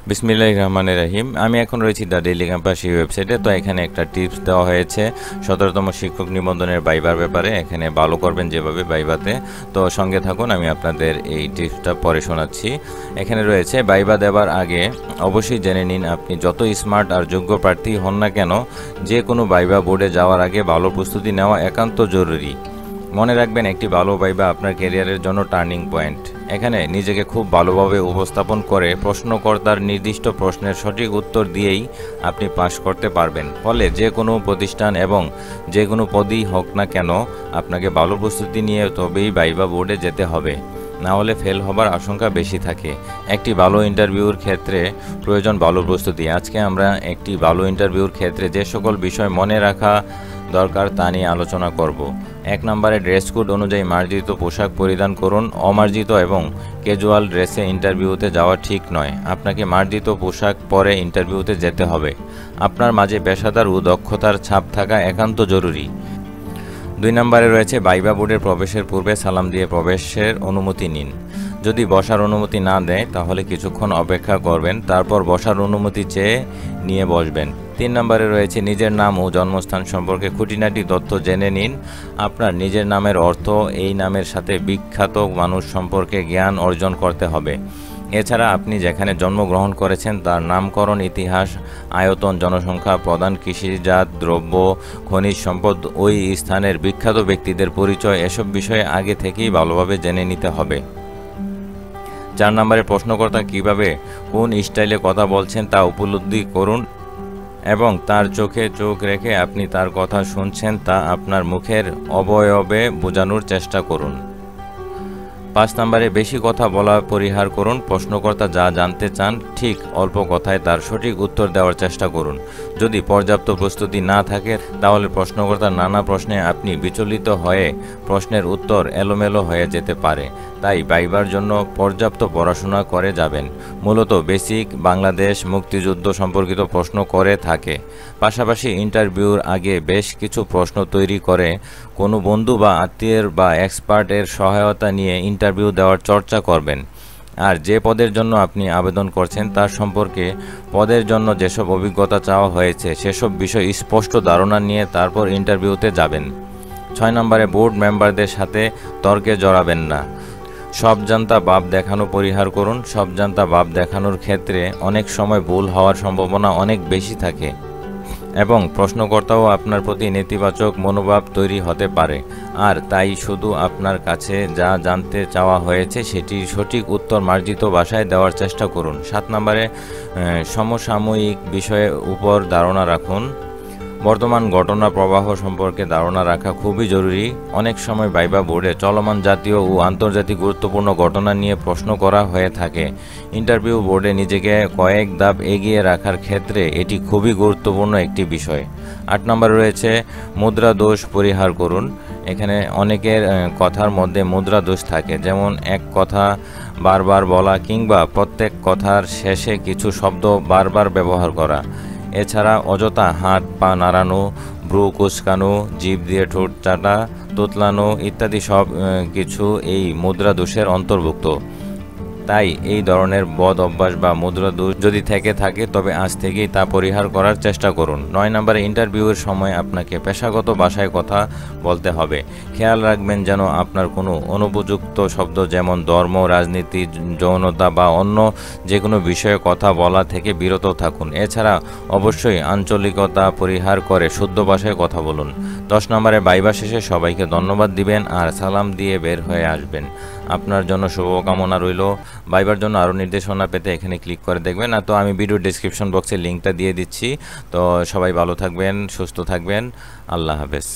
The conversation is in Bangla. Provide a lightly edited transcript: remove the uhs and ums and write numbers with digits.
বিসমিল্লাহির রহমানির রহিম। আমি এখন রয়েছি দ্য ডেইলি ক্যাম্পাস এই ওয়েবসাইটে। তো এখানে একটা টিপস দেওয়া হয়েছে 17তম শিক্ষক নিবন্ধনের ভাইবার ব্যাপারে। এখানে ভালো করবেন যেভাবে ভাইবাতে। তো সঙ্গে থাকুন, আমি আপনাদের এই টিপসটা পরে শোনাচ্ছি। এখানে রয়েছে, ভাইবা দেওয়ার আগে অবশ্যই জেনে নিন আপনি যত স্মার্ট আর যোগ্য প্রার্থী হন না কেন, যে কোনো ভাইবা বোর্ডে যাওয়ার আগে ভালো প্রস্তুতি নেওয়া একান্ত জরুরি। মনে রাখবেন, একটি ভালো ভাইবা আপনার ক্যারিয়ারের জন্য টার্নিং পয়েন্ট। এখানে নিজেকে খুব ভালোভাবে উপস্থাপন করে প্রশ্নকর্তার নির্দিষ্ট প্রশ্নের সঠিক উত্তর দিয়েই আপনি পাশ করতে পারবেন। ফলে যে কোনো প্রতিষ্ঠান এবং যে কোনো পদই হোক না কেন, আপনাকে ভালো প্রস্তুতি নিয়ে তবেই ভাইবা বোর্ডে যেতে হবে, না হলে ফেল হবার আশঙ্কা বেশি থাকে। একটি ভালো ইন্টারভিউর ক্ষেত্রে প্রয়োজন ভালো প্রস্তুতি। আজকে আমরা একটি ভালো ইন্টারভিউর ক্ষেত্রে যে সকল বিষয় মনে রাখা দরকার তা নিয়ে আলোচনা করব। 1 নম্বরে, ড্রেস কোড অনুযায়ী মার্জিত পোশাক পরিধান করুন। অমার্জিত এবং ক্যাজুয়াল ড্রেসে ইন্টারভিউতে যাওয়া ঠিক নয়। আপনাকে মার্জিত পোশাক পরে ইন্টারভিউতে যেতে হবে। আপনার মাঝে পেশাদার ও দক্ষতার ছাপ থাকা একান্ত জরুরি। 2 নম্বরে রয়েছে, ভাইবা বোর্ডের প্রবেশের পূর্বে সালাম দিয়ে প্রবেশের অনুমতি নিন। যদি বসার অনুমতি না দেয় তাহলে কিছুক্ষণ অপেক্ষা করবেন, তারপর বসার অনুমতি চেয়ে নিয়ে বসবেন। 3 নম্বরে রয়েছে, নিজের নাম ও জন্মস্থান সম্পর্কে খুঁটিনাটি তথ্য জেনে নিন। আপনার নিজের নামের অর্থ, এই নামের সাথে বিখ্যাত মানুষ সম্পর্কে জ্ঞান অর্জন করতে হবে। এছাড়া আপনি যেখানে জন্মগ্রহণ করেছেন তার নামকরণ, ইতিহাস, আয়তন, জনসংখ্যা, প্রধান কৃষিজাত দ্রব্য, খনিজ সম্পদ, ওই স্থানের বিখ্যাত ব্যক্তিদের পরিচয়, এসব বিষয়ে আগে থেকেই ভালোভাবে জেনে নিতে হবে। 4 নম্বরে, প্রশ্নকর্তা কিভাবে কোন স্টাইলে কথা বলছেন তা উপলব্ধি করুন এবং তার চোখে চোখ রেখে আপনি তার কথা শুনছেন তা আপনার মুখের অবয়বে বোঝানোর চেষ্টা করুন। 5 নম্বরে, বেশি কথা বলা পরিহার করুন। প্রশ্নকর্তা যা জানতে চান ঠিক অল্প কথায় তার সঠিক উত্তর দেওয়ার চেষ্টা করুন। যদি পর্যাপ্ত প্রস্তুতি না থাকে তাহলে প্রশ্নকর্তার নানা প্রশ্নে আপনি বিচলিত হয়ে প্রশ্নের উত্তর এলোমেলো হয়ে যেতে পারে। তাই ভাইবার জন্য পর্যাপ্ত পড়াশোনা করে যাবেন। মূলত বেসিক বাংলাদেশ মুক্তিযুদ্ধ সম্পর্কিত প্রশ্ন করে থাকে। পাশাপাশি ইন্টারভিউর আগে বেশ কিছু প্রশ্ন তৈরি করে কোনো বন্ধু বা আত্মীয়ের বা এক্সপার্টের সহায়তা নিয়ে ইন্টারভিউ দেওয়ার চর্চা করবেন। আর যে পদের জন্য আপনি আবেদন করছেন তার সম্পর্কে পদের জন্য যেসব অভিজ্ঞতা চাওয়া হয়েছে সেসব বিষয় স্পষ্ট ধারণা নিয়ে তারপর ইন্টারভিউতে যাবেন। 6 নম্বরে, বোর্ড মেম্বারদের সাথে তর্কে জড়াবেন না। সব জানতা ভাব দেখানো পরিহার করুন। সব জানতা ভাব দেখানোর ক্ষেত্রে অনেক সময় ভুল হওয়ার সম্ভাবনা অনেক বেশি থাকে এবং প্রশ্নকর্তাও আপনার প্রতি নেতিবাচক মনোভাব তৈরি হতে পারে। আর তাই শুধু আপনার কাছে যা জানতে চাওয়া হয়েছে সেটির সঠিক উত্তর মার্জিত ভাষায় দেওয়ার চেষ্টা করুন। 7 নম্বরে, সমসাময়িক বিষয়ের উপর ধারণা রাখুন। বর্তমান ঘটনা প্রবাহ সম্পর্কে ধারণা রাখা খুবই জরুরি। অনেক সময় ভাইবা বোর্ডে চলমান জাতীয় ও আন্তর্জাতিক গুরুত্বপূর্ণ ঘটনা নিয়ে প্রশ্ন করা হয়ে থাকে। ইন্টারভিউ বোর্ডে নিজেকে কয়েক ধাপ এগিয়ে রাখার ক্ষেত্রে এটি খুবই গুরুত্বপূর্ণ একটি বিষয়। 8 নম্বরে রয়েছে, মুদ্রা দোষ পরিহার করুন। এখানে অনেকের কথার মধ্যে মুদ্রা দোষ থাকে, যেমন এক কথা বারবার বলা কিংবা প্রত্যেক কথার শেষে কিছু শব্দ বারবার ব্যবহার করা। এছাড়া অযথা হাত পা নাড়ানো, ভ্রু কুঁচকানো, জিভ দিয়ে ঠোঁট চাটা, তোতলানো ইত্যাদি সব কিছু এই মুদ্রা দোষের অন্তর্ভুক্ত। তাই এই ধরনের বদ অভ্যাস বা মুদ্রা দোষ যদি থেকে থাকে তবে আজ থেকেই তা পরিহার করার চেষ্টা করুন। 9 নম্বরে, ইন্টারভিউয়ের সময় আপনাকে পেশাগত ভাষায় কথা বলতে হবে। খেয়াল রাখবেন যেন আপনার কোনো অনুপযুক্ত শব্দ যেমন ধর্ম, রাজনীতি, যৌনতা বা অন্য যে কোনো বিষয়ে কথা বলা থেকে বিরত থাকুন। এছাড়া অবশ্যই আঞ্চলিকতা পরিহার করে শুদ্ধ ভাষায় কথা বলুন। 10 নম্বরে, ভাইবা শেষে সবাইকে ধন্যবাদ দিবেন আর সালাম দিয়ে বের হয়ে আসবেন। আপনার জন্য শুভকামনা রইল। ভাইবার জন্য আরও নির্দেশনা পেতে এখানে ক্লিক করে দেখবেন। আর তো আমি ভিডিও ডেসক্রিপশন বক্সে লিঙ্কটা দিয়ে দিচ্ছি। তো সবাই ভালো থাকবেন, সুস্থ থাকবেন। আল্লাহ হাফেজ।